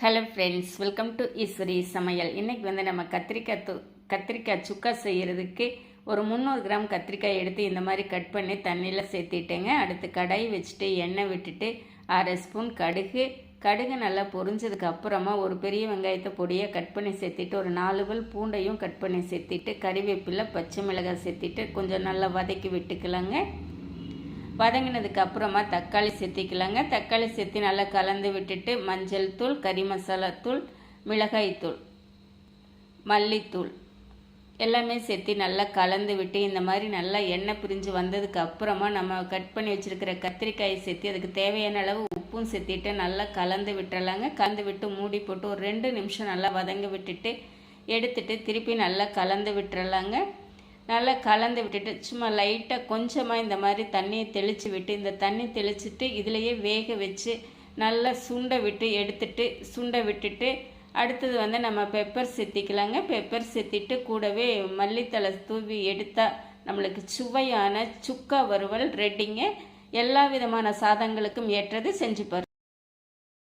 Hello friends, welcome to Eswari சமையல். இன்றைக்கி வந்து நம்ம கத்திரிக்காய் சுக்கா செய்கிறதுக்கு ஒரு 300 கிராம் கத்திரிக்காய் எடுத்து இந்த மாதிரி கட் பண்ணி தண்ணியில் சேர்த்திட்டேங்க. அடுத்து கடாய் வச்சுட்டு எண்ணெய் விட்டுட்டு 1/2 ஸ்பூன் கடுகு நல்லா பொரிஞ்சதுக்கு அப்புறமா ஒரு பெரிய வெங்காயத்தை பொடியாக கட் பண்ணி சேர்த்திட்டு ஒரு 4 பல் பூண்டையும் கட் பண்ணி சேர்த்திட்டு கறிவேப்பிலை பச்சை மிளகாய் சேர்த்திட்டு கொஞ்சம் நல்லா வதக்கி விட்டுக்கலாங்க. வதங்கினதுக்கு அப்புறமா தக்காளி சேர்த்திக்கலாங்க. தக்காளி சேர்த்து நல்லா கலந்து விட்டுட்டு மஞ்சள் தூள், கறி மசாலா தூள், மிளகாய் தூள், மல்லித்தூள் எல்லாமே சேர்த்து நல்லா கலந்து விட்டு இந்த மாதிரி நல்லா எண்ணெய் பிரிஞ்சு வந்ததுக்கு அப்புறமா நம்ம கட் பண்ணி வச்சுருக்கிற கத்திரிக்காயை சேர்த்து அதுக்கு தேவையான அளவு உப்பும் சேர்த்திட்டு நல்லா கலந்து விட்டுறலாங்க. கலந்து விட்டு மூடி போட்டு ஒரு 2 நிமிஷம் நல்லா வதங்க விட்டுட்டு எடுத்துட்டு திருப்பி நல்லா கலந்து விட்டுறலாங்க. நல்லா கலந்து விட்டுட்டு சும்மா லைட்டாக கொஞ்சமாக இந்த மாதிரி தண்ணியை தெளித்து விட்டு இந்த தண்ணி தெளிச்சுட்டு இதிலையே வேக வச்சு நல்லா சுண்டை விட்டுட்டு அடுத்தது வந்து நம்ம பெப்பர் சேர்த்திக்கலாங்க. பெப்பர் சேர்த்திட்டு கூடவே மல்லித்தலை தூவி எடுத்தால் நம்மளுக்கு சுவையான சுக்கா வறுவல் ரெடிங்க. எல்லா விதமான சாதங்களுக்கும் ஏற்றது, செஞ்சு பாருங்க.